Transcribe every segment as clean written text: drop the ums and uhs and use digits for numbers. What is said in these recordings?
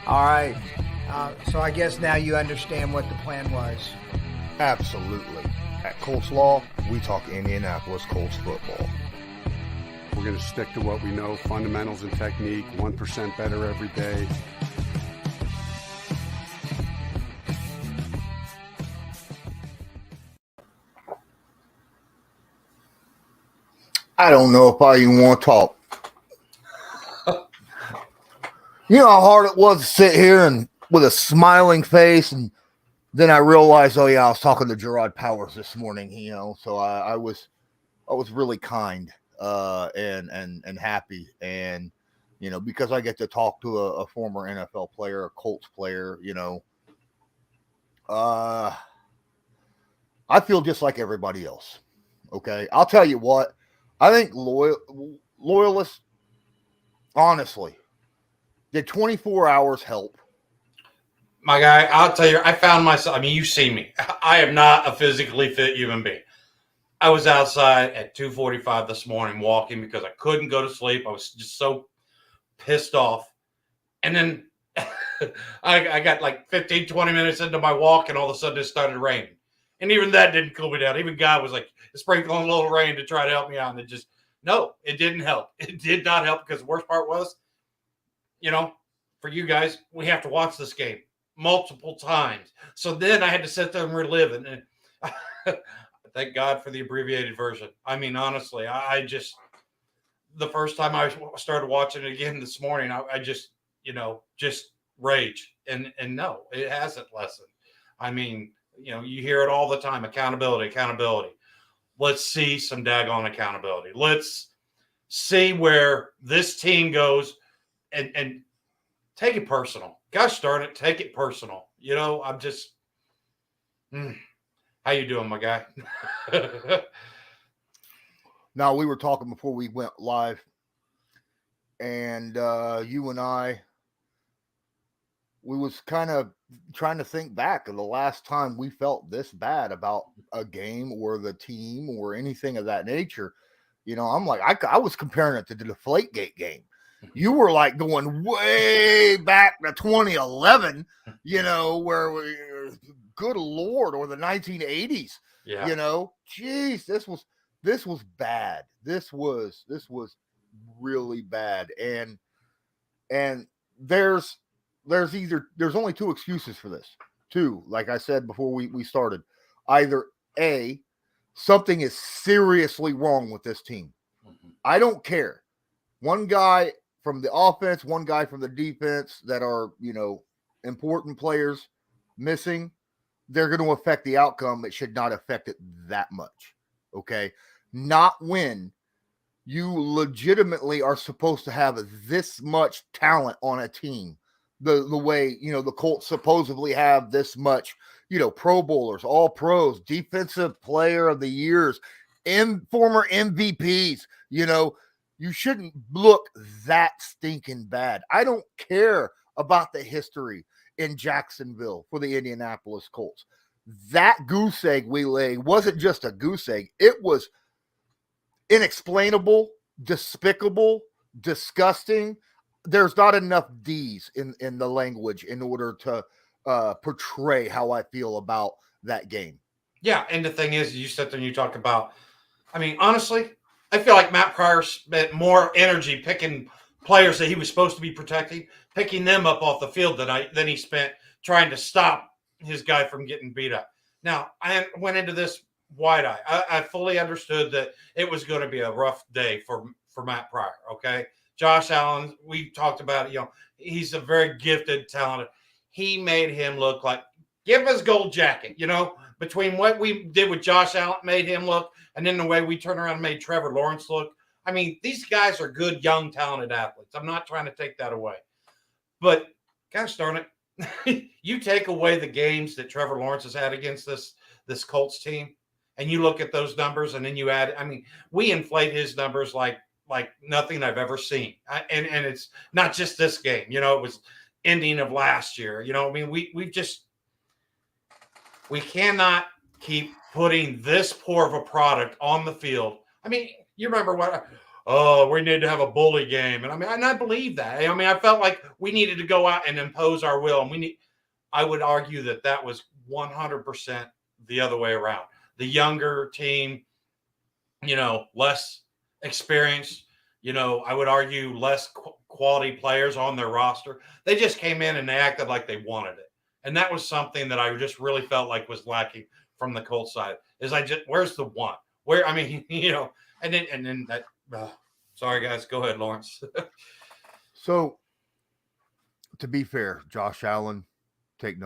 All right. So I guess now you understand what the plan was. Absolutely. At Colts Law, we talk Indianapolis Colts football. We're going to stick to what we know, fundamentals and technique, 1% better every day. I don't know if I even want to talk. You know how hard it was to sit here and with a smiling face, and then I realized, oh yeah, I was talking to Gerard Powers this morning. So I was really kind and happy, and because I get to talk to a former NFL player, a Colts player. I feel just like everybody else. Okay, I'll tell you what. I think Loyalist, honestly, did 24 hours help? My guy, I'll tell you, I found myself. I mean, you see me. I am not a physically fit human being. I was outside at 2:45 this morning walking because I couldn't go to sleep. I was just so pissed off. And then I got like 15, 20 minutes into my walk, and all of a sudden it started raining. And even that didn't cool me down. Even God was like sprinkling a little rain to try to help me out. And no, it didn't help. It did not help, because the worst part was, for you guys, we have to watch this game multiple times. So then I had to sit there and relive it. And thank God for the abbreviated version. I mean, honestly, I just, the first time I started watching it again this morning, I just rage. And no, it hasn't lessened. I mean, you hear it all the time. Accountability. Let's see some daggone accountability. Let's see where this team goes and take it personal. Gosh darn it, take it personal. I'm just, how you doing, my guy? Now, we were talking before we went live, and you and I, we was kind of trying to think back of the last time we felt this bad about a game or the team or anything of that nature. I'm like, I was comparing it to the Deflategate game. You were like going way back to 2011, where good Lord, or the 1980s. Yeah. Geez, this was bad. This was really bad. And there's only two excuses for this. Two, like I said before we started. Either A, something is seriously wrong with this team. I don't care. One guy from the offense, one guy from the defense that are, important players missing, they're going to affect the outcome. It should not affect it that much. Okay. Not when you legitimately are supposed to have this much talent on a team. The way, the Colts supposedly have this much, Pro Bowlers, all pros, defensive player of the years, and former MVPs, you shouldn't look that stinking bad. I don't care about the history in Jacksonville for the Indianapolis Colts. That goose egg we laid wasn't just a goose egg. It was inexplainable, despicable, disgusting. There's not enough D's in the language in order to portray how I feel about that game. Yeah, and the thing is, you sit there and you talk about, I mean, honestly, I feel like Matt Pryor spent more energy picking players that he was supposed to be protecting, picking them up off the field than he spent trying to stop his guy from getting beat up. Now, I went into this wide-eyed. I fully understood that it was going to be a rough day for Matt Pryor, okay? Josh Allen, we talked about it, he's a very gifted, talented. He made him look like, give us gold jacket, between what we did with Josh Allen made him look, and then the way we turned around and made Trevor Lawrence look. I mean, these guys are good, young, talented athletes. I'm not trying to take that away. But gosh darn it, you take away the games that Trevor Lawrence has had against this Colts team, and you look at those numbers, and then you add, I mean, we inflate his numbers like nothing I've ever seen. And it's not just this game. It was ending of last year. I mean, we cannot keep putting this poor of a product on the field. I mean, you remember what oh, we need to have a bully game. And I believe that. I felt like we needed to go out and impose our will. And I would argue that was 100% the other way around. The younger team, less experienced, I would argue less quality players on their roster. They just came in and they acted like they wanted it. And that was something that I just really felt like was lacking from the Colts side. Where's the want? And then that, sorry guys, go ahead, Lawrence. So, to be fair, Josh Allen, take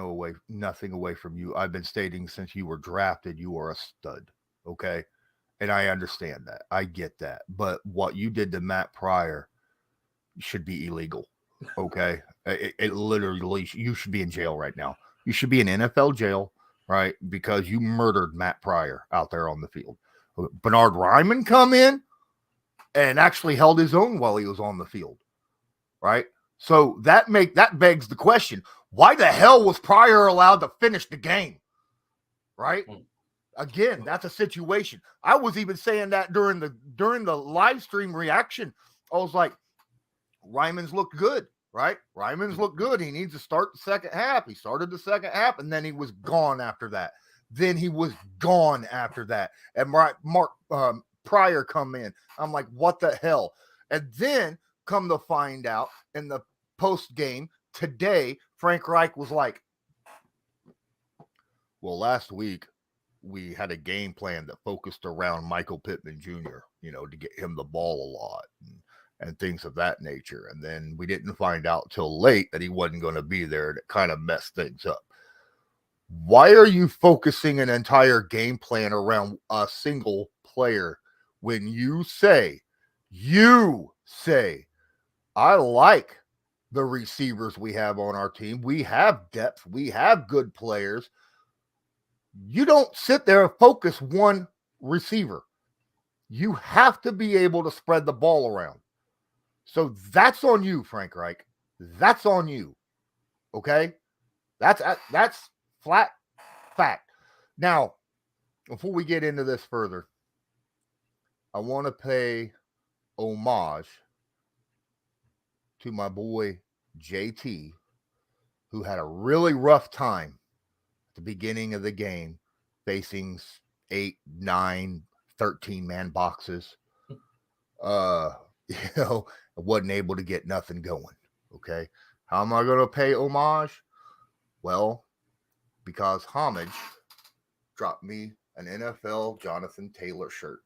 nothing away from you. I've been stating since you were drafted, you are a stud. Okay. And I understand that. I get that. But what you did to Matt Pryor should be illegal. Okay. It literally, you should be in jail right now. You should be in NFL jail, right? Because you murdered Matt Pryor out there on the field. Bernard Ryman come in and actually held his own while he was on the field, right? So that begs the question: why the hell was Pryor allowed to finish the game, right? Again, that's a situation. I was even saying that during the live stream reaction. I was like, Ryman's looked good, right? Ryman's looked good. He needs to start the second half. He started the second half, and then he was gone after that. And Mark Pryor come in. I'm like, what the hell? And then come to find out in the post game today, Frank Reich was like, well, last week we had a game plan that focused around Michael Pittman Jr., to get him the ball a lot and things of that nature. And then we didn't find out till late that he wasn't going to be there. And it kind of messed things up. Why are you focusing an entire game plan around a single player when you say, I like the receivers we have on our team. We have depth. We have good players. You don't sit there and focus one receiver. You have to be able to spread the ball around. So that's on you, Frank Reich. That's on you. Okay? That's flat fact. Now, before we get into this further, I want to pay homage to my boy JT, who had a really rough time at the beginning of the game, facing 8, 9, 13-man boxes. Wasn't able to get nothing going. Okay. How am I going to pay homage? Well, because Homage dropped me an NFL Jonathan Taylor shirt.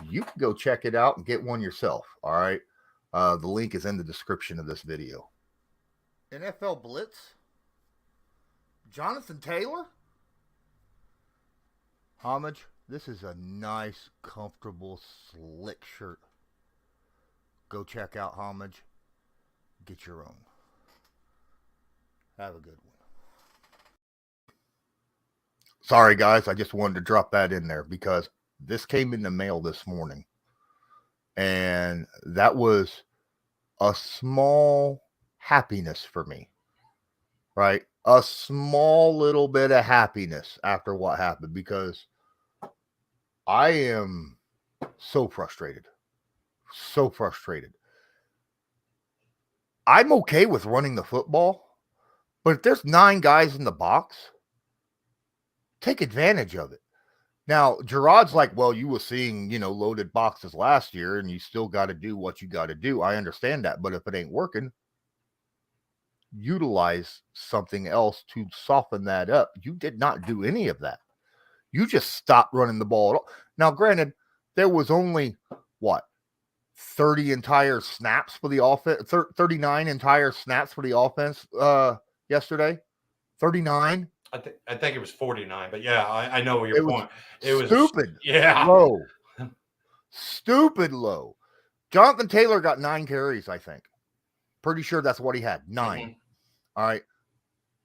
You can go check it out and get one yourself. All right. The link is in the description of this video. NFL Blitz? Jonathan Taylor? Homage, this is a nice, comfortable, slick shirt. Go check out Homage. Get your own. Have a good one. Sorry, guys. I just wanted to drop that in there because this came in the mail this morning. And that was a small happiness for me, right? A small little bit of happiness after what happened, because I am so frustrated. So frustrated. I'm okay with running the football, but if there's 9 guys in the box, take advantage of it. Now, Gerard's like, well, you were seeing, loaded boxes last year and you still got to do what you got to do. I understand that. But if it ain't working, utilize something else to soften that up. You did not do any of that. You just stopped running the ball at all. Now, granted, there was only, 30 entire snaps for the offense, 39 entire snaps for the offense yesterday. 39. I think it was 49, but yeah, I know your point. It was stupid. Yeah. Low. Stupid low. Jonathan Taylor got 9 carries, I think. Pretty sure that's what he had. 9. Mm-hmm. All right.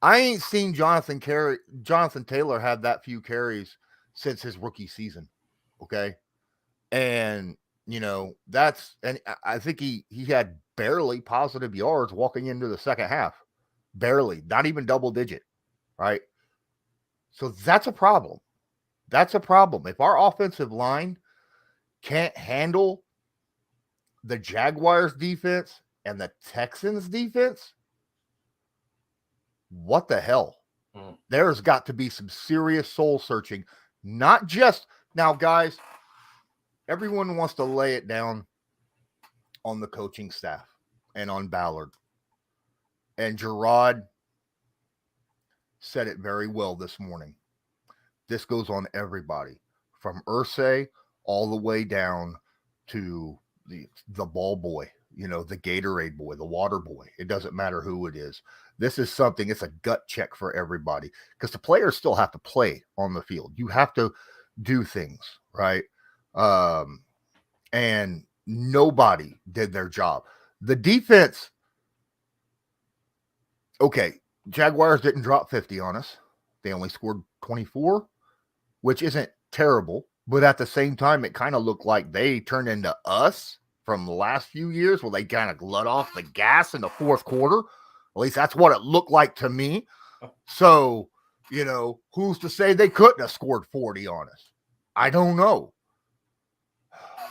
I ain't seen Jonathan Taylor have that few carries since his rookie season. Okay. And and I think he had barely positive yards walking into the second half. Barely, not even double digit. Right. So that's a problem. That's a problem. If our offensive line can't handle the Jaguars defense and the Texans defense, what the hell? There's got to be some serious soul searching. Not just now, guys, everyone wants to lay it down on the coaching staff and on Ballard. And Gerard said it very well this morning. This goes on everybody, from Irsay all the way down to the ball boy, the Gatorade boy, the water boy. It doesn't matter who it is. This is something, it's a gut check for everybody, because the players still have to play on the field. You have to do things, right? And nobody did their job. The defense, okay, Jaguars didn't drop 50 on us. They only scored 24, which isn't terrible. But at the same time, it kind of looked like they turned into us from the last few years, where they kind of let off the gas in the fourth quarter. At least that's what it looked like to me. So, who's to say they couldn't have scored 40 on us? I don't know.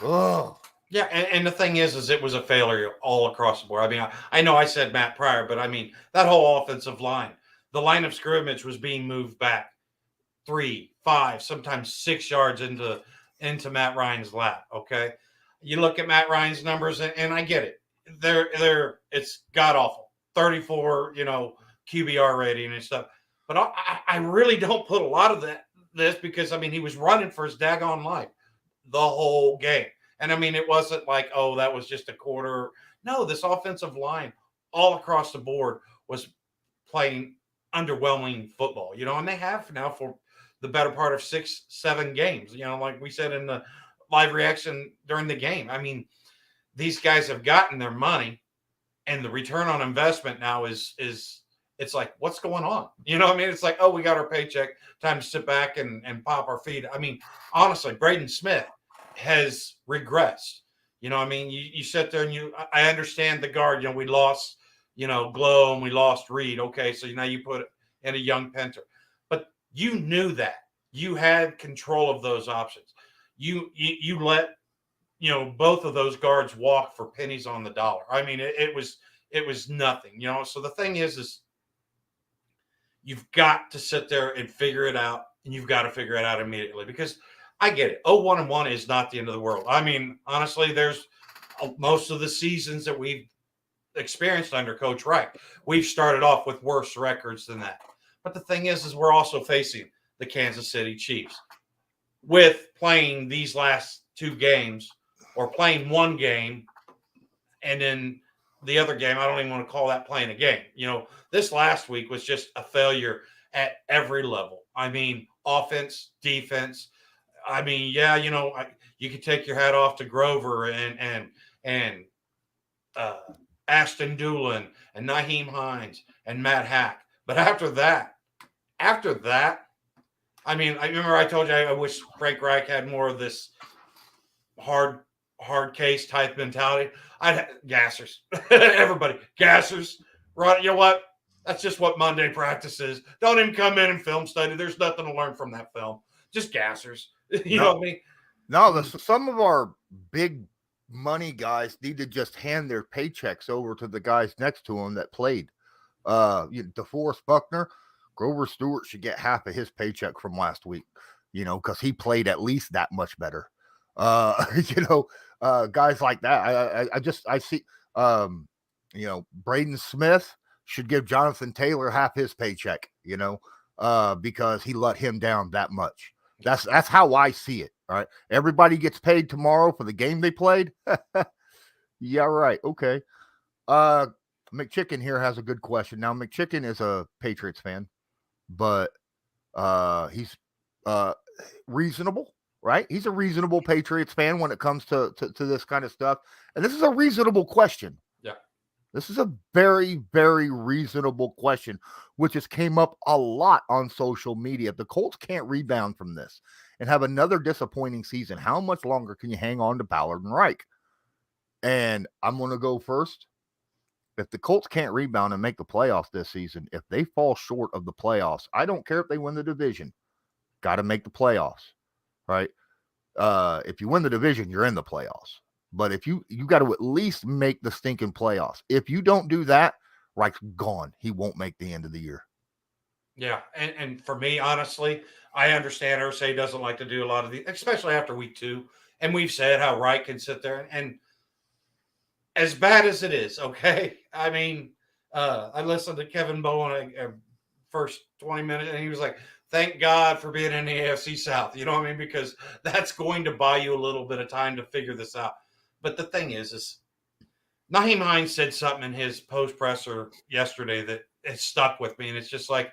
Oh. Yeah, and the thing is it was a failure all across the board. I mean, I know I said Matt Pryor, but I mean, that whole offensive line, the line of scrimmage was being moved back 3, 5, sometimes 6 yards into Matt Ryan's lap, okay? You look at Matt Ryan's numbers, and I get it. It's god-awful. 34, QBR rating and stuff. But I really don't put a lot of this because, I mean, he was running for his daggone life the whole game. And, I mean, it wasn't like, oh, that was just a quarter. No, this offensive line all across the board was playing underwhelming football, and they have now for the better part of 6-7 games, like we said in the live reaction during the game. I mean, these guys have gotten their money, and the return on investment now is it's like, what's going on? I mean, it's like, oh, we got our paycheck, time to sit back and pop our feet. I mean, honestly, Braden Smith has regressed. I mean, you sit there and I understand the guard, we lost, Glow, and we lost Reed. Okay. So now you put in a young Penter, but you knew that you had control of those options. You let, both of those guards walk for pennies on the dollar. I mean, it was nothing, so the thing is you've got to sit there and figure it out, and you've got to figure it out immediately, because I get it. 0-1-1 is not the end of the world. I mean, honestly, there's most of the seasons that we've experienced under Coach Reich, we've started off with worse records than that. But the thing is we're also facing the Kansas City Chiefs with playing these last 2 games, or playing one game, and then the other game, I don't even want to call that playing a game. This last week was just a failure at every level. I mean, offense, defense. I mean, yeah, you could take your hat off to Grover and Ashton Doolin and Naheem Hines and Matt Hack. But after that, I mean, I remember I told you I wish Frank Reich had more of this hard case type mentality. Gassers. Everybody, gassers. Right, you know what? That's just what Monday practice is. Don't even come in and film study. There's nothing to learn from that film. Just gassers. Know what I mean? No, some of our big money guys need to just hand their paychecks over to the guys next to them that played. DeForest Buckner, Grover Stewart should get half of his paycheck from last week, because he played at least that much better. Guys like that. I see, Braden Smith should give Jonathan Taylor half his paycheck, because he let him down that much. That's how I see it. All right. Everybody gets paid tomorrow for the game they played. Yeah, right. Okay. McChicken here has a good question. Now, McChicken is a Patriots fan, but he's reasonable, right? He's a reasonable Patriots fan when it comes to this kind of stuff. And this is a reasonable question. Yeah. This is a very, very reasonable question, which has came up a lot on social media. If the Colts can't rebound from this and have another disappointing season, how much longer can you hang on to Ballard and Reich? And I'm going to go first. If the Colts can't rebound and make the playoffs this season, if they fall short of the playoffs, I don't care if they win the division. Got to make the playoffs, right? If you win the division, you're in the playoffs. But if you got to at least make the stinking playoffs. If you don't do that, Reich's gone. He won't make the end of the year. Yeah, and for me, honestly, I understand Ursay doesn't like to do a lot of the, especially after week 2. And we've said how Reich can sit there and as bad as it is, okay. I mean, I listened to Kevin Bowen first 20 minutes, and he was like, "Thank God for being in the AFC South." You know what I mean? Because that's going to buy you a little bit of time to figure this out. But the thing is Nyheim Hines said something in his post presser yesterday that it stuck with me, and it's just like,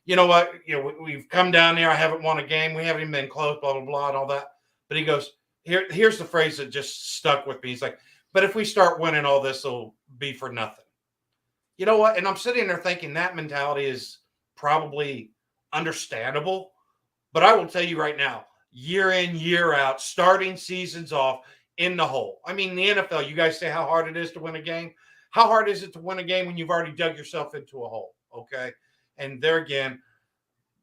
you know what? You know, we've come down there. I haven't won a game. We haven't even been close. Blah blah blah, and all that. But he goes, Here's the phrase that just stuck with me. He's like, "But if we start winning, all this will be for nothing." You know what? And I'm sitting there thinking that mentality is probably understandable. But I will tell you right now, year in, year out, starting seasons off in the hole. I mean, the NFL, you guys say how hard it is to win a game. How hard is it to win a game when you've already dug yourself into a hole? Okay. And there again,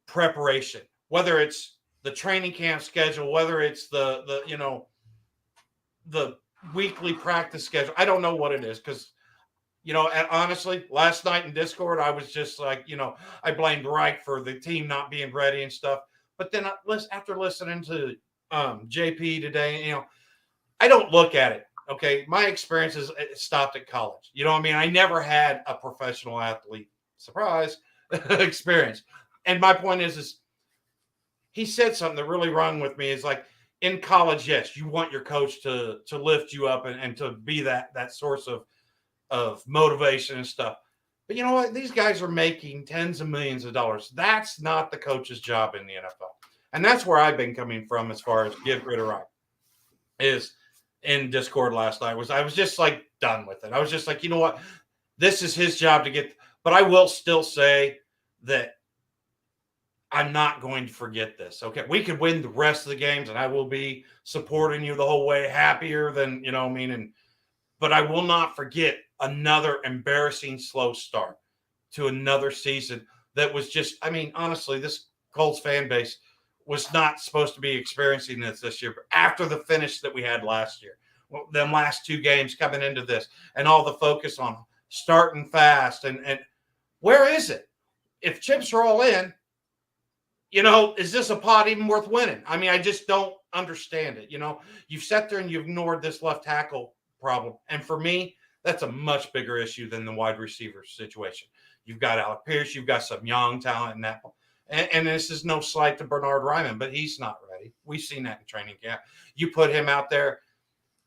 preparation, whether it's the training camp schedule, whether it's the weekly practice schedule. I don't know what it is because, and honestly, last night in Discord, I was just like, I blamed Reich for the team not being ready and stuff. But then after listening to JP today, I don't look at it. Okay. My experience is it stopped at college. You know what I mean? I never had a professional athlete, surprise, experience. And my point is he said something that really rung with me. Is like, in college, yes, you want your coach to lift you up and to be that source of motivation and stuff. But you know what? These guys are making tens of millions of dollars. That's not the coach's job in the NFL. And that's where I've been coming from as far as get rid of Reich. Is in Discord last night I was just like done with it. I was just like, you know what? This is his job to get, but I will still say that I'm not going to forget this. Okay. We could win the rest of the games and I will be supporting you the whole way, happier than, but I will not forget another embarrassing slow start to another season that was just, honestly, this Colts fan base was not supposed to be experiencing this year, but after the finish that we had last year, them last 2 games coming into this and all the focus on starting fast and where is it? If chips are all in, is this a pot even worth winning? I just don't understand it. You've sat there and you've ignored this left tackle problem. And for me, that's a much bigger issue than the wide receiver situation. You've got Alec Pierce, you've got some young talent in that. And this is no slight to Bernard Ryman, but he's not ready. We've seen that in training camp. You put him out there,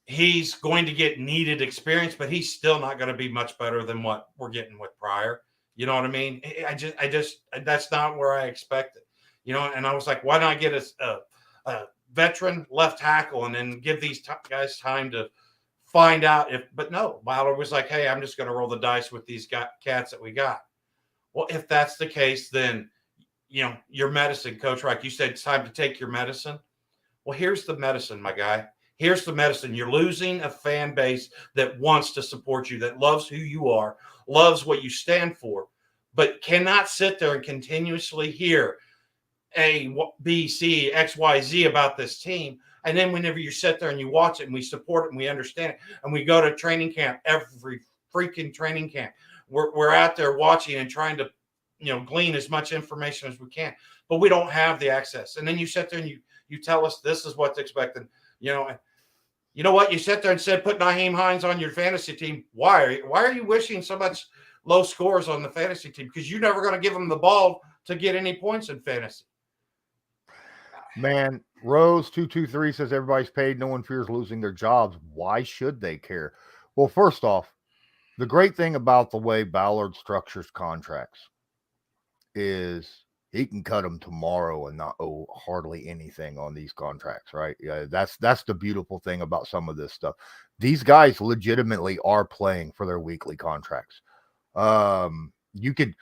he's going to get needed experience, but he's still not going to be much better than what we're getting with Pryor. You know what I mean? I just that's not where I expected. And I was like, why not get a veteran left tackle and then give these guys time to find out but no, Ballard was like, hey, I'm just going to roll the dice with these cats that we got. Well, if that's the case, then, your medicine, Coach Reich, you said it's time to take your medicine. Well, here's the medicine, my guy. Here's the medicine. You're losing a fan base that wants to support you, that loves who you are, loves what you stand for, but cannot sit there and continuously hear A, B, C, X, Y, Z about this team. And then whenever you sit there and you watch it and we support it and we understand it and we go to training camp, every freaking training camp, we're out there watching and trying to, glean as much information as we can, but we don't have the access. And then you sit there and you tell us this is what's expected, and you know what? You sat there and said, put Nyheim Hines on your fantasy team. Why are you wishing so much low scores on the fantasy team? Because you're never going to give them the ball to get any points in fantasy. Man, Rose 223 says everybody's paid. No one fears losing their jobs. Why should they care? Well, first off, the great thing about the way Ballard structures contracts is he can cut them tomorrow and not owe hardly anything on these contracts, right? Yeah, that's the beautiful thing about some of this stuff. These guys legitimately are playing for their weekly contracts. You could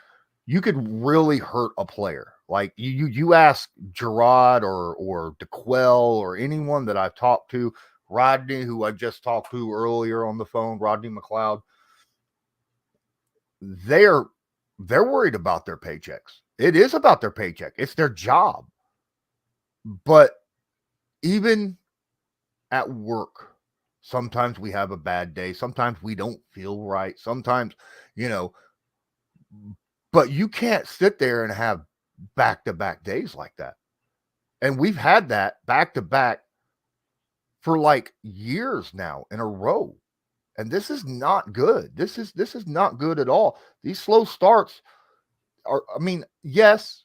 really hurt a player. Like you ask Gerard or DeQuell or anyone that I've talked to, Rodney, who I just talked to earlier on the phone, Rodney McLeod, they're worried about their paychecks. It is about their paycheck. It's their job. But even at work, Sometimes we have a bad day. Sometimes we don't feel right. Sometimes, but you can't sit there and have back-to-back days like that. And we've had that back-to-back for like years now in a row. And this is not good. This is not good at all. These slow starts are, yes,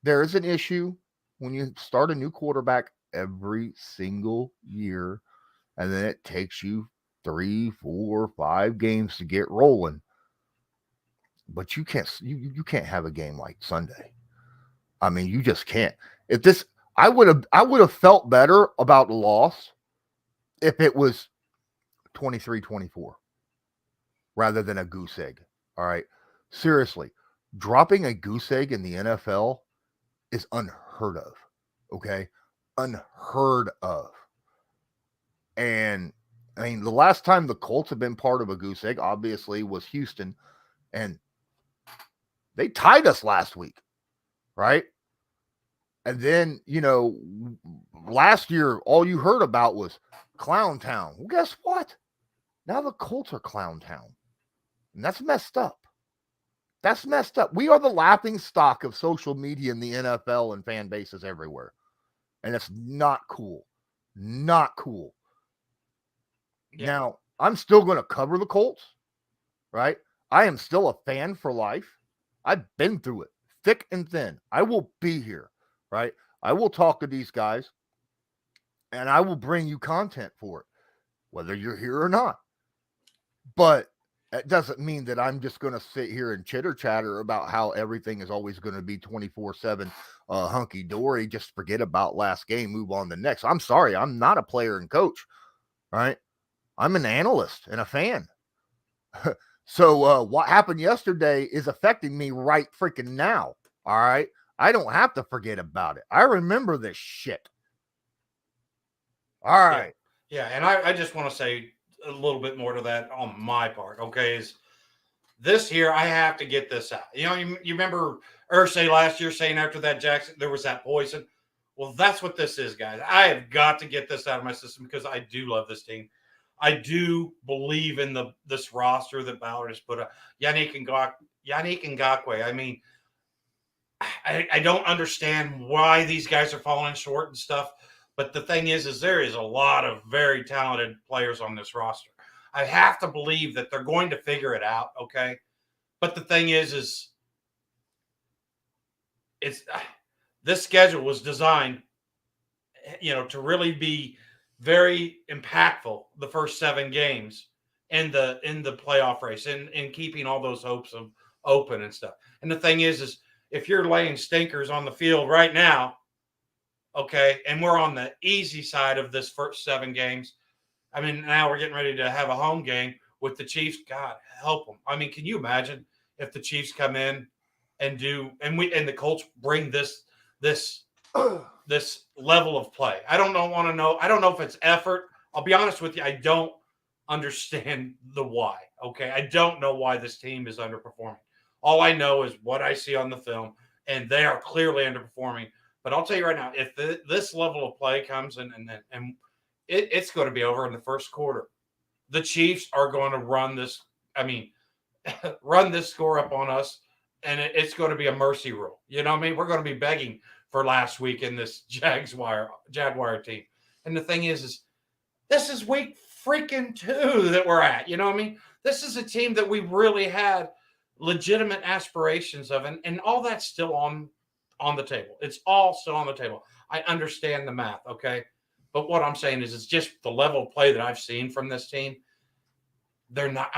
there is an issue when you start a new quarterback every single year, and then it takes you 3, 4, 5 games to get rolling. But you can't have a game like Sunday. You just can't. If this I would have felt better about the loss if it was 23-24 rather than a goose egg. All right. Seriously, dropping a goose egg in the NFL is unheard of. Okay. Unheard of. And the last time the Colts have been part of a goose egg, obviously, was Houston. And they tied us last week. Right. And then, last year, all you heard about was Clown Town. Well, guess what? Now the Colts are Clown Town. And that's messed up. That's messed up. We are the laughing stock of social media in the NFL and fan bases everywhere. And it's not cool. Not cool. Yeah. Now, I'm still going to cover the Colts, right? I am still a fan for life. I've been through it, thick and thin. I will be here, right? I will talk to these guys, and I will bring you content for it, whether you're here or not. But it doesn't mean that I'm just going to sit here and chitter chatter about how everything is always going to be 24/7 hunky-dory. Just forget about last game, move on to the next. I'm sorry, I'm not a player and coach, right? I'm an analyst and a fan. So what happened yesterday is affecting me right freaking now, all right? I don't have to forget about it. I remember this shit. All right. Yeah, and I just want to say a little bit more to that on my part, okay, is this here, I have to get this out. You remember Ursay last year saying after that Jackson, there was that poison? Well, that's what this is, guys. I have got to get this out of my system because I do love this team. I do believe in this roster that Ballard has put up. Yannick Ngakoue. I don't understand why these guys are falling short and stuff. But the thing is there is a lot of very talented players on this roster. I have to believe that they're going to figure it out, okay? But the thing is it's this schedule was designed, to really be very impactful the first 7 games in the playoff race and keeping all those hopes of open and stuff. And the thing is if you're laying stinkers on the field right now, okay, and we're on the easy side of this first 7 games. Now we're getting ready to have a home game with the Chiefs. God help them. Can you imagine if the Chiefs come in and the Colts bring this level of play? I don't know if it's effort. I'll be honest with you. I don't understand the why. Okay, I don't know why this team is underperforming. All I know is what I see on the film, and they are clearly underperforming. But I'll tell you right now, if this level of play comes in and it's going to be over in the first quarter, the Chiefs are going to run this score up on us, and it's going to be a mercy rule. You know what I mean? We're going to be begging for last week in this Jaguar team. And the thing is this is week freaking 2 that we're at. You know what I mean? This is a team that we really had legitimate aspirations of, and all that's still on the table. It's all still on the table. I understand the math, okay? But what I'm saying is it's just the level of play that I've seen from this team. They're not,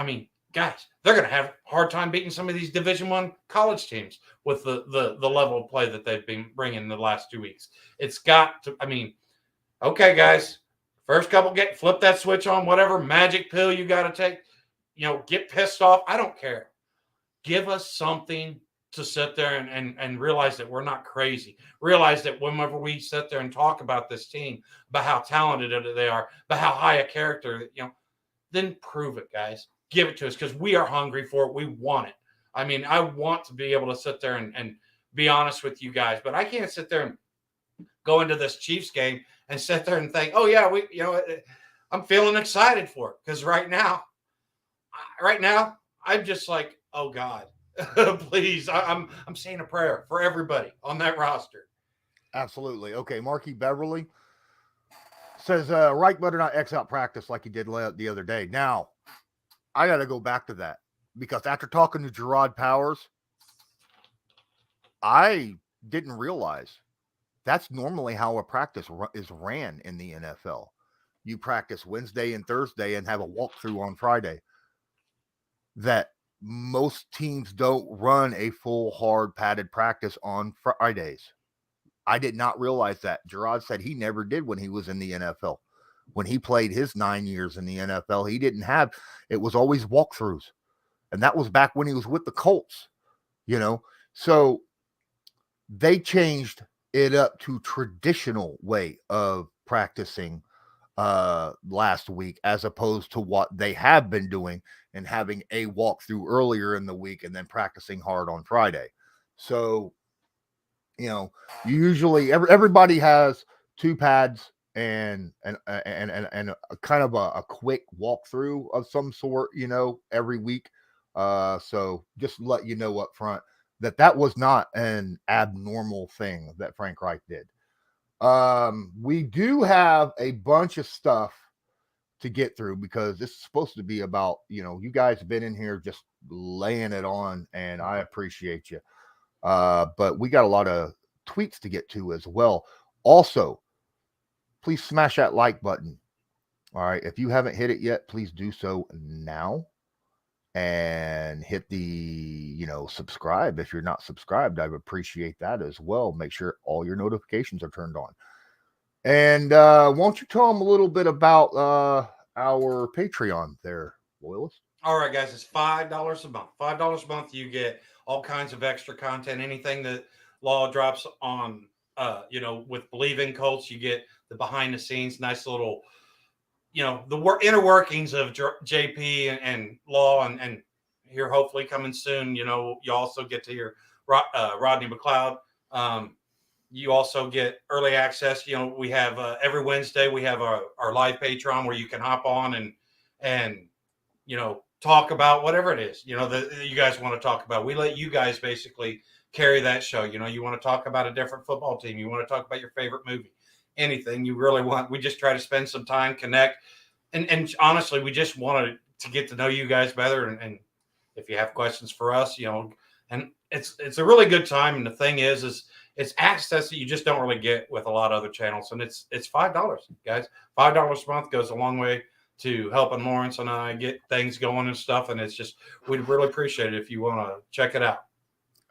guys, they're going to have a hard time beating some of these Division I college teams with the level of play that they've been bringing in the last 2 weeks. It's got to, okay, guys, first couple flip that switch on, whatever magic pill you got to take, get pissed off. I don't care. Give us something to sit there and realize that we're not crazy. Realize that whenever we sit there and talk about this team, about how talented they are, about how high a character, then prove it, guys. Give it to us because we are hungry for it. We want it. I want to be able to sit there and be honest with you guys, but I can't sit there and go into this Chiefs game and sit there and think, oh yeah, I'm feeling excited for it because right now, I'm just like, oh God, please, I'm saying a prayer for everybody on that roster. Absolutely. Okay, Marky Beverly says Reich better not X out practice like he did the other day. Now, I got to go back to that because after talking to Gerard Powers, I didn't realize that's normally how a practice is ran in the NFL. You practice Wednesday and Thursday and have a walkthrough on Friday. That most teams don't run a full hard padded practice on Fridays. I did not realize that. Gerard said he never did when he was in the NFL. When he played his 9 years in the NFL, he didn't have, it was always walkthroughs. And that was back when he was with the Colts, you know. So they changed it up to traditional way of practicing last week as opposed to what they have been doing and having a walkthrough earlier in the week and then practicing hard on Friday. So, you know, usually everybody has two pads and a kind of a quick walkthrough of some sort, you know, every week. So just let you know up front that was not an abnormal thing that Frank Reich did. We do have a bunch of stuff to get through because this is supposed to be about, you know, you guys have been in here just laying it on and I appreciate you. But we got a lot of tweets to get to as well. Also, please smash that like button. All right. If you haven't hit it yet, please do so now. And hit the, you know, subscribe. If you're not subscribed, I would appreciate that as well. Make sure all your notifications are turned on. And won't you tell them a little bit about our Patreon there, Loyalist? All right, guys, it's $5 a month. $5 a month, you get all kinds of extra content. Anything that Law drops on, you know, with Believe in Colts, you get the behind the scenes, nice little, you know, the inner workings of JP and Law, and here hopefully coming soon. You know, you also get to hear Rodney McLeod. You also get early access. You know, we have every Wednesday we have our live Patreon where you can hop on and you know, talk about whatever it is, you know, that you guys want to talk about. We let you guys basically carry that show. You know, you want to talk about a different football team. You want to talk about your favorite movie, anything you really want. We just try to spend some time, connect. And honestly, we just wanted to get to know you guys better. And if you have questions for us, you know, and it's a really good time. And the thing is it's access that you just don't really get with a lot of other channels. And it's $5, guys. $5 a month goes a long way to helping Lawrence and I get things going and stuff. And it's just, we'd really appreciate it if you want to check it out.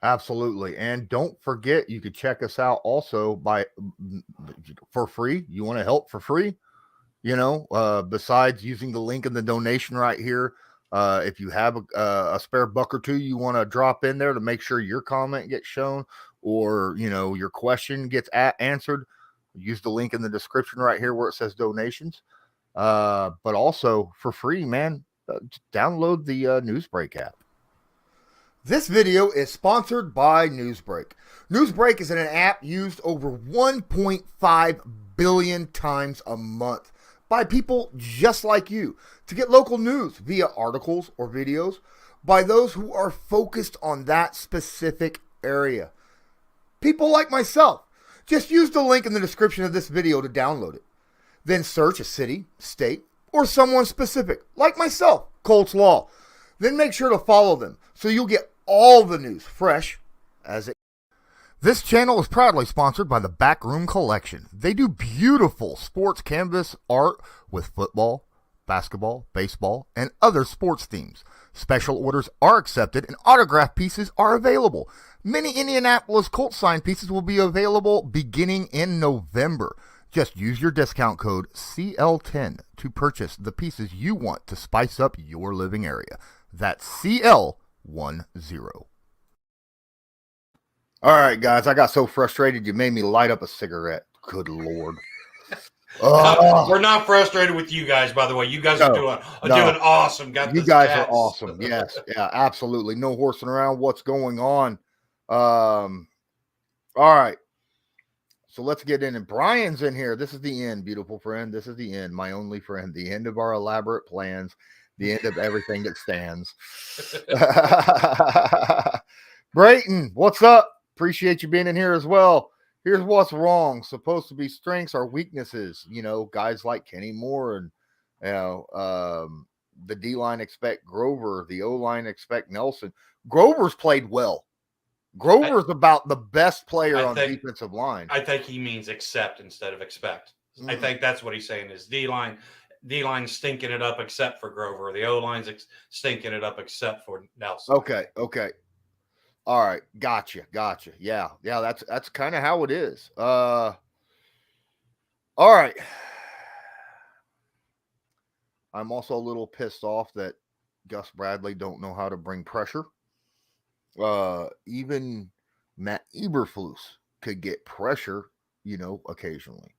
Absolutely. And don't forget, you could check us out also for free. You want to help for free, you know, besides using the link in the donation right here. If you have a spare buck or two, you want to drop in there to make sure your comment gets shown or, you know, your question gets answered, use the link in the description right here where it says donations. But also for free, man, download the Newsbreak app. This video is sponsored by Newsbreak. Newsbreak is an app used over 1.5 billion times a month by people just like you to get local news via articles or videos by those who are focused on that specific area. People like myself. Just use the link in the description of this video to download it. Then search a city, state, or someone specific, like myself, Colts Law. Then make sure to follow them so you'll get all the news fresh as it. This channel is proudly sponsored by the Backroom Collection. They do beautiful sports canvas art with football, basketball, baseball, and other sports themes. Special orders are accepted and autograph pieces are available. Many Indianapolis Colts sign pieces will be available beginning in November. Just use your discount code CL10 to purchase the pieces you want to spice up your living area. That's CL10. All right, guys, I got so frustrated you made me light up a cigarette. Good Lord. We're not frustrated with you guys, by the way. You guys are doing awesome. You guys are awesome. Yes, yeah, absolutely. No horsing around. What's going on? All right. So let's get in. And Brian's in here. This is the end, beautiful friend. This is the end, my only friend. The end of our elaborate plans. The end of everything that stands. Brayton, what's up? Appreciate you being in here as well. Here's what's wrong. Supposed to be strengths are weaknesses. You know, guys like Kenny Moore and, you know, the D-line expect Grover. The O-line expect Nelson. Grover's played well. Grover's about the best player on the defensive line. I think he means accept instead of expect. I think that's what he's saying is D-line stinking it up except for Grover. The O-line's stinking it up except for Nelson. Okay. All right. Gotcha. Yeah, that's kind of how it is. All right. I'm also a little pissed off that Gus Bradley don't know how to bring pressure. Even Matt Eberflus could get pressure, you know, occasionally.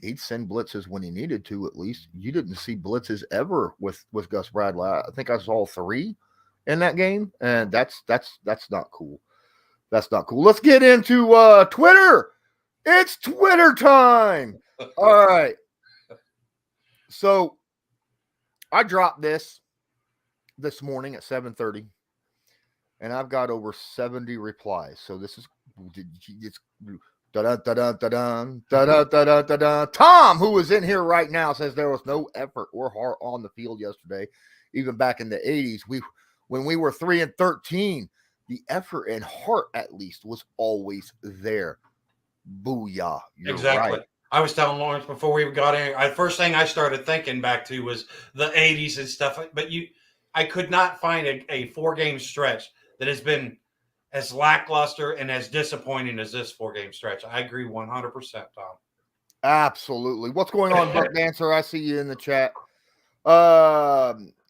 He'd send blitzes when he needed to, at least. You didn't see blitzes ever with Gus Bradley. I think I saw 3 in that game, and that's not cool. That's not cool. Let's get into Twitter. It's Twitter time. All right. So I dropped this morning at 7:30. And I've got over 70 replies. So this is it's Tom, who is in here right now, says there was no effort or heart on the field yesterday. Even back in the 80s, when we were 3-13, the effort and heart at least was always there. Booyah. You're exactly. Right. I was telling Lawrence before we got in, first thing I started thinking back to was the 80s and stuff. But I could not find a 4-game stretch that has been as lackluster and as disappointing as this 4-game stretch. I agree 100%, Tom. Absolutely. What's going on, Buck Dancer? I see you in the chat.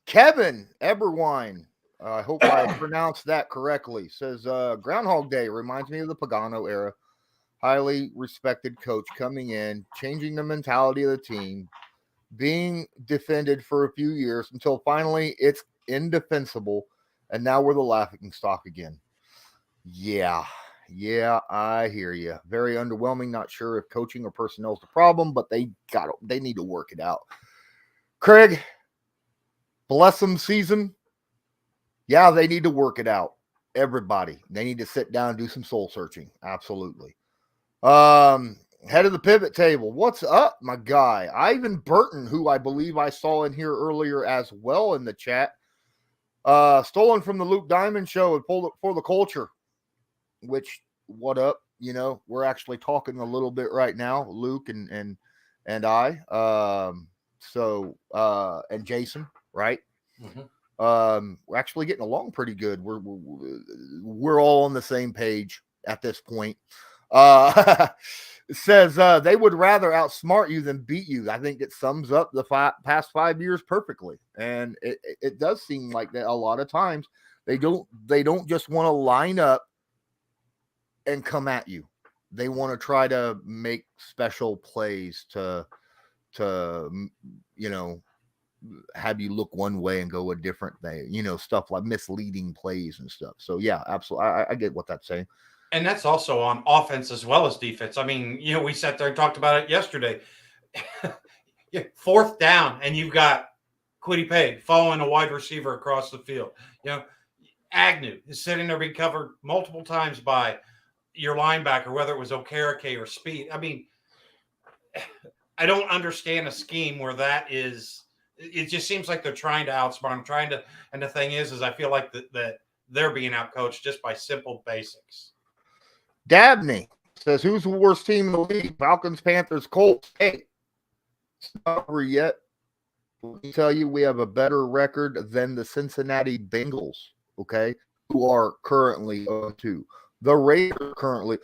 Kevin Eberwine, I hope I pronounced that correctly, says Groundhog Day reminds me of the Pagano era. Highly respected coach coming in, changing the mentality of the team, being defended for a few years until finally it's indefensible. And now we're the laughing stock again. Yeah, I hear you. Very underwhelming. Not sure if coaching or personnel is the problem, but they need to work it out. Craig, bless them season. Yeah, they need to work it out. Everybody. They need to sit down and do some soul searching. Absolutely. Head of the pivot table. What's up, my guy? Ivan Burton, who I believe I saw in here earlier as well in the chat. Stolen from the Luke Diamond show and pulled it for the culture, which what up? You know, we're actually talking a little bit right now, Luke and I, and Jason, right? Mm-hmm. We're actually getting along pretty good. We're all on the same page at this point. Says they would rather outsmart you than beat you. I think it sums up the past 5 years perfectly, and it does seem like that a lot of times they don't just want to line up and come at you. They want to try to make special plays to you know, have you look one way and go a different way. You know, stuff like misleading plays and stuff. So yeah, absolutely, I get what that's saying. And that's also on offense as well as defense. I mean, you know, we sat there and talked about it yesterday. 4th down, and you've got Kwity Paye following a wide receiver across the field. You know, Agnew is sitting there being covered multiple times by your linebacker, whether it was Okereke or Speed. I mean, I don't understand a scheme where that is. It just seems like they're trying to outsmart them, and the thing is I feel like that they're being outcoached just by simple basics. Dabney says, who's the worst team in the league? Falcons, Panthers, Colts. Hey, it's not over yet. Let me tell you, we have a better record than the Cincinnati Bengals, okay, who are currently 0-2. The Raiders currently.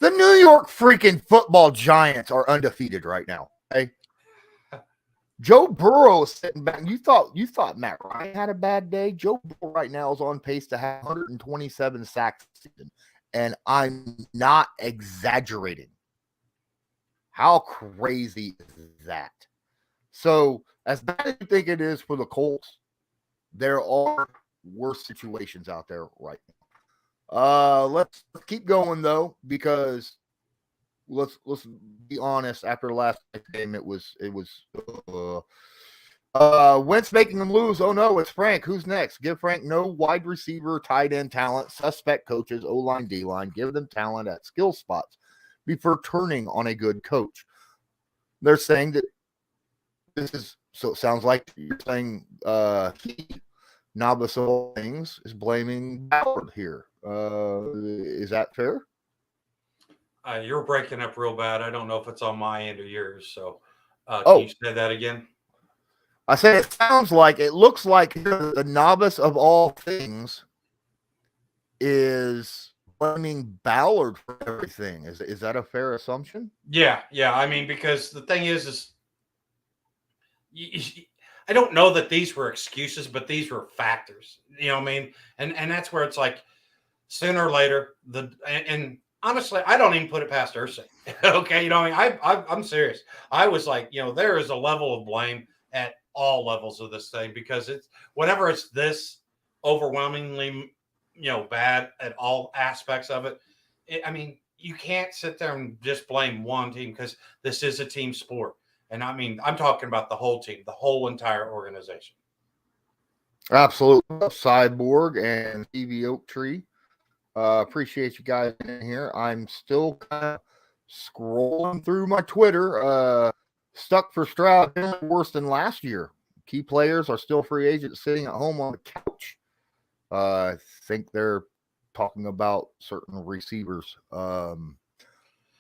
The New York freaking football Giants are undefeated right now, okay? Joe Burrow is sitting back. You thought Matt Ryan had a bad day? Joe Burrow right now is on pace to have 127 sacks this season. And I'm not exaggerating. How crazy is that? So, as bad as you think it is for the Colts, there are worse situations out there right now. Let's keep going, though, because let's be honest. After the last game, it was Wentz making them lose. Oh no, it's Frank. Who's next? Give Frank no wide receiver, tight end talent, suspect coaches, O-line, D-line. Give them talent at skill spots before turning on a good coach. They're saying that this is, so it sounds like you're saying he, novice of all things, is blaming Ballard here. Is that fair? You're breaking up real bad. I don't know if it's on my end or yours. So can you say that again? I say it sounds like, it looks like the novice of all things is blaming Ballard for everything. Is that a fair assumption? Yeah. I mean, because the thing is I don't know that these were excuses, but these were factors. You know what I mean? And that's where it's like sooner or later and honestly, I don't even put it past Ursay. Okay, you know what I mean? I'm serious. I was like, there is a level of blame at all levels of this thing because it's whenever it's this overwhelmingly, bad at all aspects of it. I mean, you can't sit there and just blame one team because this is a team sport. And I mean, I'm talking about the whole team, the whole entire organization. Absolutely. Cyborg and Stevie Oaktree. Appreciate you guys in here. I'm still kind of scrolling through my Twitter. Stuck for Stroud, worse than last year. Key players are still free agents sitting at home on the couch. I think they're talking about certain receivers.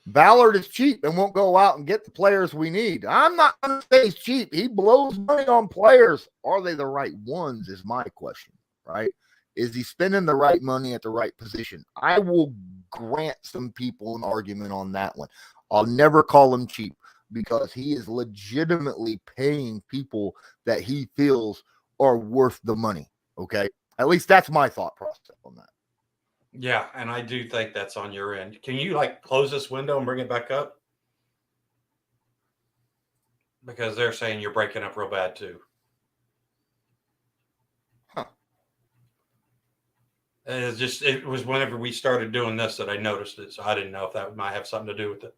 Ballard is cheap and won't go out and get the players we need. I'm not going to say he's cheap. He blows money on players. Are they the right ones is my question, right? Is he spending the right money at the right position? I will grant some people an argument on that one. I'll never call him cheap because he is legitimately paying people that he feels are worth the money, okay? At least that's my thought process on that. Yeah, and I do think that's on your end. Can you close this window and bring it back up? Because they're saying you're breaking up real bad too. Huh. It was whenever we started doing this that I noticed it, so I didn't know if that might have something to do with it.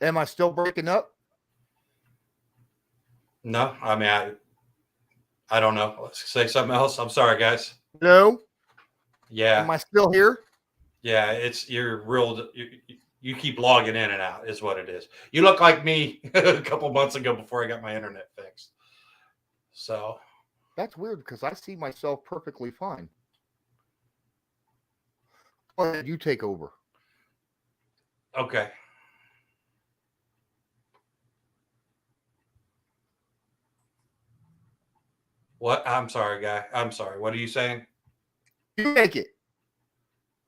Am I still breaking up? No, I mean, I don't know. Let's say something else. I'm sorry, guys. No. Yeah. Am I still here? Yeah, you keep logging in and out is what it is. You look like me a couple months ago before I got my internet fixed. So that's weird because I see myself perfectly fine. Go ahead, you take over. Okay. What? I'm sorry, guy. I'm sorry. What are you saying? You make it.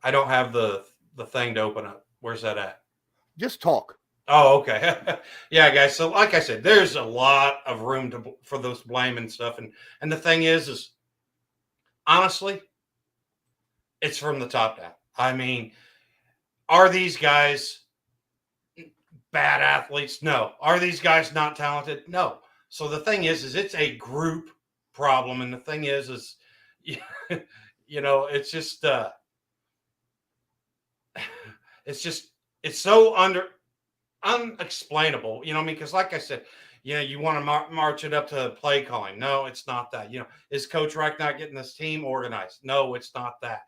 I don't have the thing to open up. Where's that at? Just talk. Oh, okay. Yeah, guys. So like I said, there's a lot of room for those blame and stuff. And the thing is honestly, it's from the top down. I mean, are these guys bad athletes? No. Are these guys not talented? No. So the thing is it's a group problem. And the thing is, it's just, it's so unexplainable, you know what I mean? Because like I said, you want to march it up to play calling. No, it's not that. Is Coach Reich not getting this team organized? No, it's not that.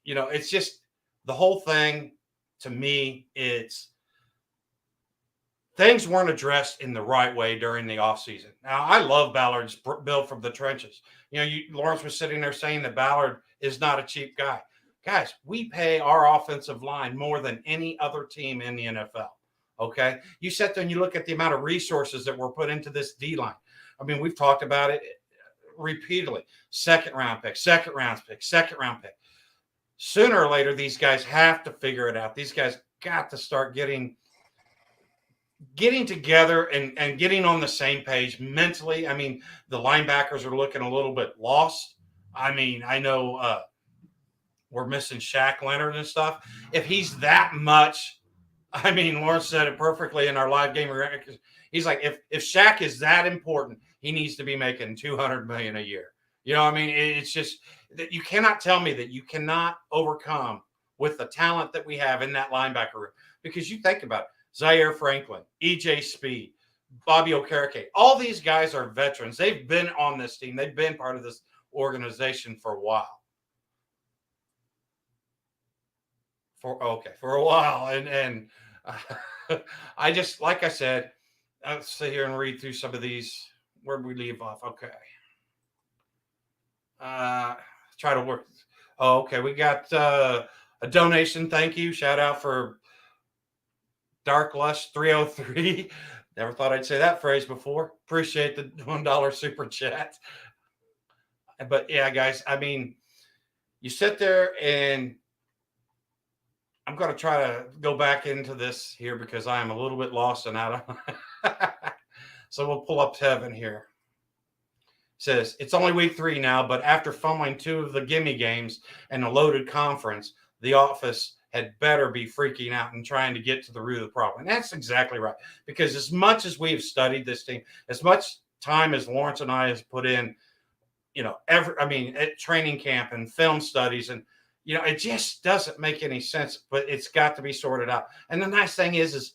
It's just the whole thing to me, it's things weren't addressed in the right way during the offseason. Now, I love Ballard's build from the trenches. Lawrence was sitting there saying that Ballard is not a cheap guy. Guys, we pay our offensive line more than any other team in the NFL, okay? You sit there and you look at the amount of resources that were put into this D-line. I mean, we've talked about it repeatedly. Second-round pick. Sooner or later, these guys have to figure it out. These guys got to start getting together and getting on the same page mentally. I mean, the linebackers are looking a little bit lost. I mean, I know we're missing Shaq Leonard and stuff. If he's that much, I mean, Lawrence said it perfectly in our live game. He's like, if Shaq is that important, he needs to be making $200 million a year. You know, I mean, it's just that you cannot tell me that you cannot overcome with the talent that we have in that linebacker room. Because you think about it, Zaire Franklin, EJ Speed, Bobby Okereke, all these guys are veterans. They've been on this team. They've been part of this organization for a while. For a while. And I just, like I said, I'll sit here and read through some of these. Where did we leave off? Okay. Try to work. Oh, okay. We got a donation. Thank you. Shout out for Dark Lush 303. Never thought I'd say that phrase before. Appreciate the $1 super chat. But yeah, guys, I mean, you sit there and I'm going to try to go back into this here because I am a little bit lost and out of. So we'll pull up Tevin here. It says, it's only week 3 now, but after fumbling 2 of the gimme games and a loaded conference, the office had better be freaking out and trying to get to the root of the problem. And that's exactly right. Because as much as we have studied this team, as much time as Lawrence and I have put in, you know, at training camp and film studies, and, you know, it just doesn't make any sense, but it's got to be sorted out. And the nice thing is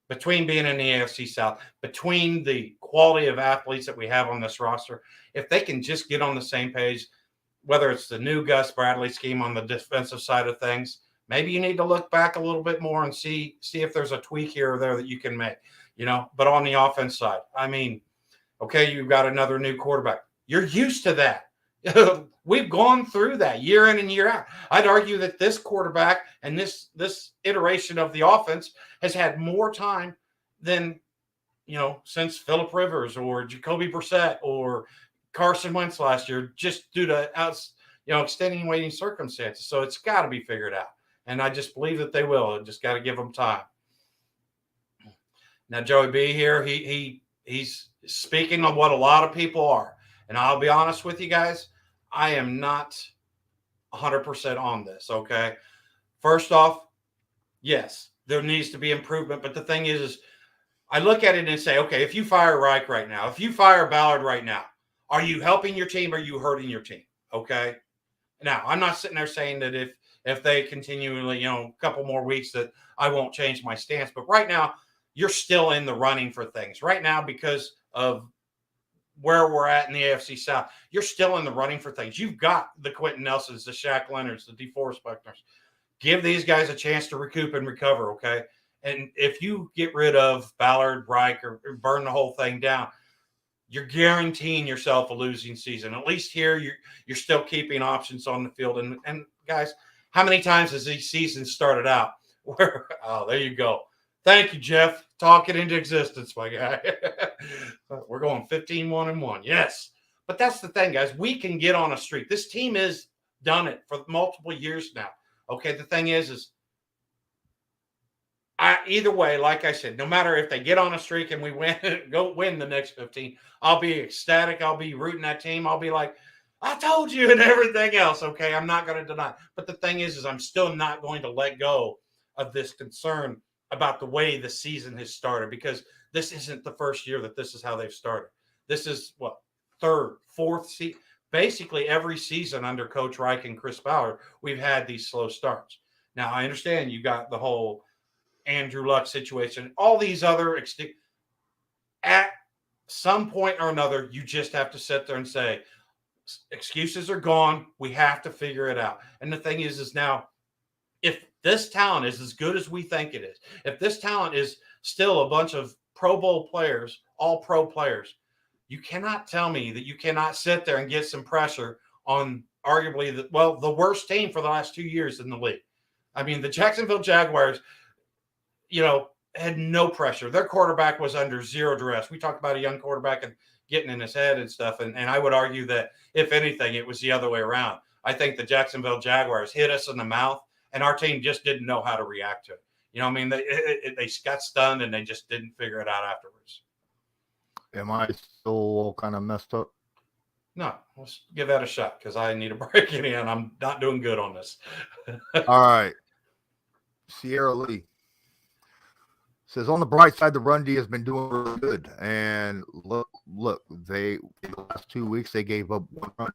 between being in the AFC South, between the quality of athletes that we have on this roster, if they can just get on the same page, whether it's the new Gus Bradley scheme on the defensive side of things, maybe you need to look back a little bit more and see if there's a tweak here or there that you can make, you know. But on the offense side, I mean, okay, you've got another new quarterback. You're used to that. We've gone through that year in and year out. I'd argue that this quarterback and this iteration of the offense has had more time than, you know, since Phillip Rivers or Jacoby Brissett or Carson Wentz last year, just due to extenuating circumstances. So it's got to be figured out. And I just believe that they will. I just got to give them time. Now, Joey B here, he's speaking of what a lot of people are. And I'll be honest with you guys, I am not 100% on this, okay? First off, yes, there needs to be improvement. But the thing is I look at it and say, okay, if you fire Reich right now, if you fire Ballard right now, are you helping your team or are you hurting your team, okay? Now, I'm not sitting there saying that if they continually, a couple more weeks that I won't change my stance. But right now, you're still in the running for things. Right now, because of where we're at in the AFC South, you're still in the running for things. You've got the Quentin Nelsons, the Shaq Leonards, the DeForest Buckners. Give these guys a chance to recoup and recover, okay? And if you get rid of Ballard, Reich, or burn the whole thing down, you're guaranteeing yourself a losing season. At least here, you're still keeping options on the field. And guys, how many times has these seasons started out where, oh, there you go. Thank you, Jeff. Talk it into existence, my guy. We're going 15-1-1. Yes. But that's the thing, guys. We can get on a streak. This team has done it for multiple years now. Okay, the thing is either way, like I said, no matter if they get on a streak and we go win the next 15, I'll be ecstatic. I'll be rooting that team. I'll be like, I told you, and everything else. Okay, I'm not going to deny. But the thing is I'm still not going to let go of this concern about the way the season has started, because this isn't the first year that this is how they've started. This is third, fourth season. Basically, every season under Coach Reich and Chris Ballard, we've had these slow starts. Now, I understand you got the whole Andrew Luck situation, all these other at some point or another, you just have to sit there and say, excuses are gone. We have to figure it out. And the thing is now, if this talent is as good as we think it is, if this talent is still a bunch of Pro Bowl players, all pro players, you cannot tell me that you cannot sit there and get some pressure on arguably the worst team for the last 2 years in the league. I mean, the Jacksonville Jaguars, had no pressure. Their quarterback was under zero duress. We talked about a young quarterback and getting in his head and stuff. And I would argue that, if anything, it was the other way around. I think the Jacksonville Jaguars hit us in the mouth, and our team just didn't know how to react to it. They got stunned, and they just didn't figure it out afterwards. Am I still all kind of messed up? No, let's give that a shot, because I need a break in here, and I'm not doing good on this. All right. Sierra Lee says, on the bright side, the run D has been doing really good. And look, the last 2 weeks, they gave up 1 run.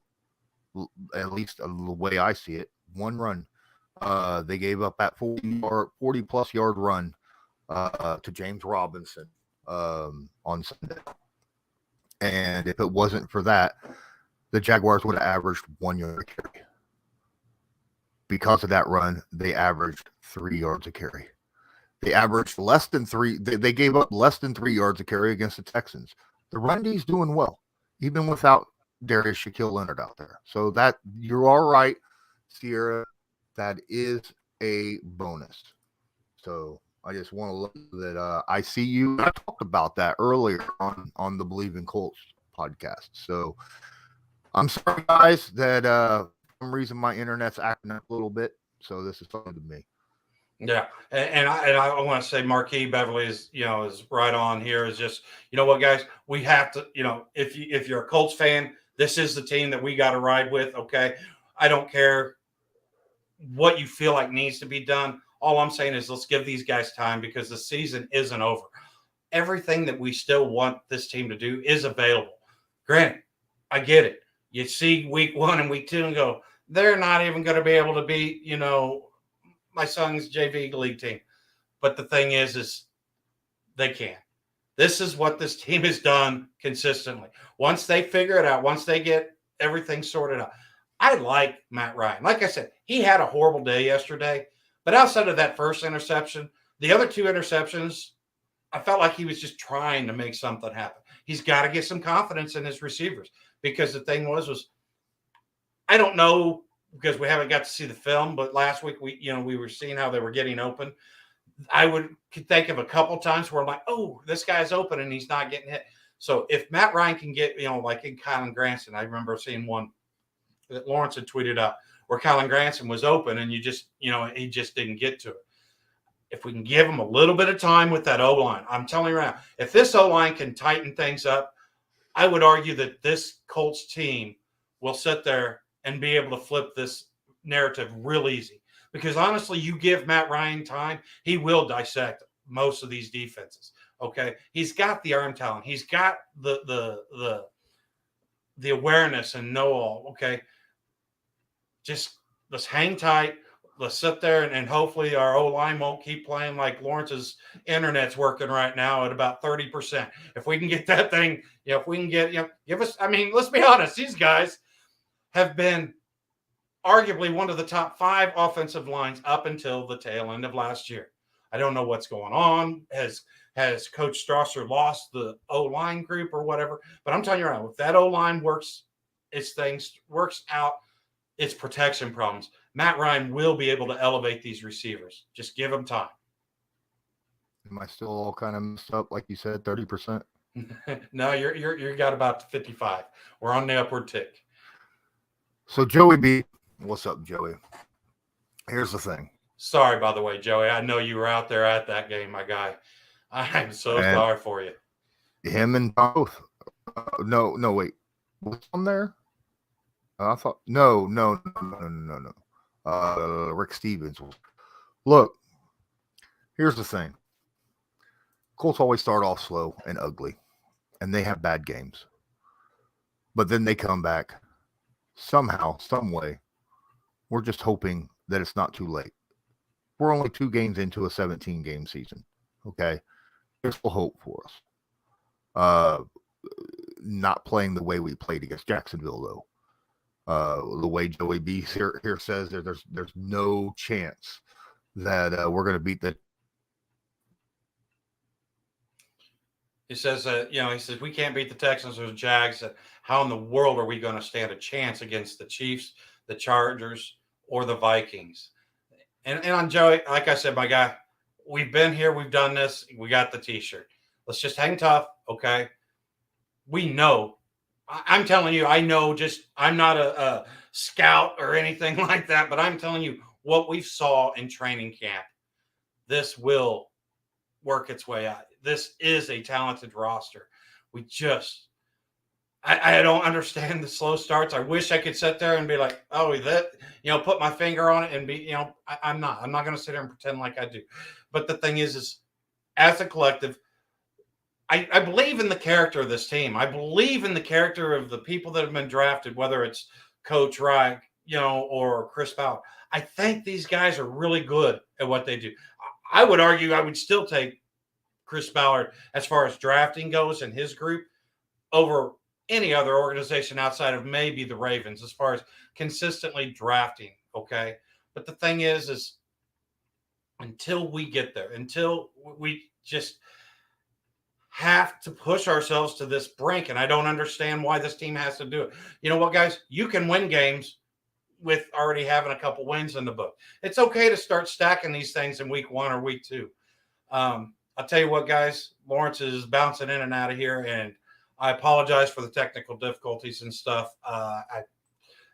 at least the way I see it, one run. They gave up that 40 plus yard run to James Robinson on Sunday. And if it wasn't for that, the Jaguars would have averaged 1 yard a carry. Because of that run, they averaged 3 yards a carry. They averaged less than 3. They gave up less than 3 yards a carry against the Texans. The run D's doing well, even without Darius Shaquille Leonard out there. So that you're all right, Sierra. That is a bonus. So I just want to look that I see you. I talked about that earlier on the Believe in Colts podcast. So I'm sorry, guys, that for some reason my internet's acting up a little bit. So this is fun to me. Yeah, and I want to say Marquis Beverly is right on here. Is just, you know what, guys, we have to, if you're a Colts fan, this is the team that we got to ride with. Okay, I don't care what you feel like needs to be done. All I'm saying is let's give these guys time, because the season isn't over. Everything that we still want this team to do is available. Granted, I get it. You see week 1 and week 2 and go, they're not even going to be able to beat, my son's JV league team. But the thing is they can. This is what this team has done consistently. Once they figure it out, once they get everything sorted out. I like Matt Ryan. Like I said, he had a horrible day yesterday. But outside of that first interception, the other 2 interceptions, I felt like he was just trying to make something happen. He's got to get some confidence in his receivers, because the thing was I don't know, because we haven't got to see the film, but last week we were seeing how they were getting open. I could think of a couple times where I'm like, oh, this guy's open and he's not getting hit. So if Matt Ryan can get, like in Kylan Granson, I remember seeing one that Lawrence had tweeted out where Kylan Granson was open and he just didn't get to it. If we can give him a little bit of time with that O-line, I'm telling you right now, if this O-line can tighten things up, I would argue that this Colts team will sit there and be able to flip this narrative real easy. Because honestly, you give Matt Ryan time, he will dissect most of these defenses. Okay, he's got the arm talent, he's got the awareness and know-all. Okay, just let's hang tight. Let's sit there and hopefully our O-line won't keep playing like Lawrence's internet's working right now at about 30%. If we can get that thing, if we can get, give us, let's be honest, these guys have been arguably one of the top 5 offensive lines up until the tail end of last year. I don't know what's going on. Has Coach Strasser lost the O-line group or whatever? But I'm telling you right now, if that O-line works out its protection problems, Matt Ryan will be able to elevate these receivers. Just give him time. Am I still all kind of messed up, like you said, 30%? No, you're got about 55. We're on the upward tick. So Joey B, what's up, Joey? Here's the thing. Sorry, by the way, Joey. I know you were out there at that game, my guy. I'm so sorry for you. Him and both. No, wait. Was on there? I thought no. Rick Stevens. Look, here's the thing. Colts always start off slow and ugly, and they have bad games. But then they come back somehow, some way. We're just hoping that it's not too late. We're only 2 games into a 17-game season. Okay? There's still hope for us. Not playing the way we played against Jacksonville, though. The way Joey B here says there's no chance that we're going to beat the. He says we can't beat the Texans or the Jags. How in the world are we going to stand a chance against the Chiefs, the Chargers, or the Vikings? And on Joey, like I said, my guy, we've been here, we've done this, we got the T-shirt. Let's just hang tough, okay? We know. I'm telling you, I know. I'm not a scout or anything like that, but I'm telling you what we saw in training camp. This will work its way out. This is a talented roster. I don't understand the slow starts. I wish I could sit there and be like, oh, that, put my finger on it and be, I'm not going to sit there and pretend like I do. But the thing is as a collective, I believe in the character of this team. I believe in the character of the people that have been drafted, whether it's Coach Reich, or Chris Ballard. I think these guys are really good at what they do. I would argue I would still take Chris Ballard as far as drafting goes in his group over any other organization outside of maybe the Ravens as far as consistently drafting. Okay. But the thing is until we get there, until we just have to push ourselves to this brink. And I don't understand why this team has to do it. You know what, guys? You can win games with already having a couple wins in the book. It's okay to start stacking these things in week 1 or week 2. I'll tell you what, guys, Lawrence is bouncing in and out of here, and I apologize for the technical difficulties and stuff.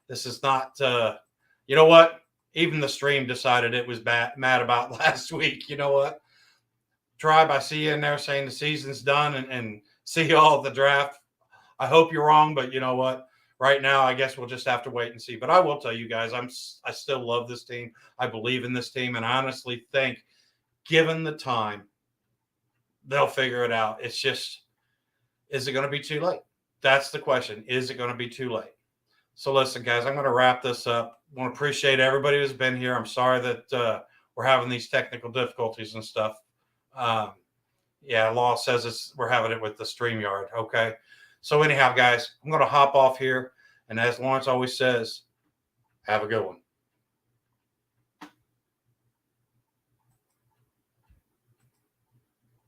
This is not, you know what? Even the stream decided it was mad about last week. You know what? Tribe, I see you in there saying the season's done and see you all at the draft. I hope you're wrong, but you know what? Right now, I guess we'll just have to wait and see. But I will tell you guys, I still love this team. I believe in this team, and I honestly think, given the time, they'll figure it out. It's just, is it going to be too late? That's the question. Is it going to be too late? So listen, guys, I'm going to wrap this up. I want to appreciate everybody who's been here. I'm sorry that we're having these technical difficulties and stuff. Law says we're having it with the StreamYard. Okay. So anyhow, guys, I'm going to hop off here. And as Lawrence always says, have a good one.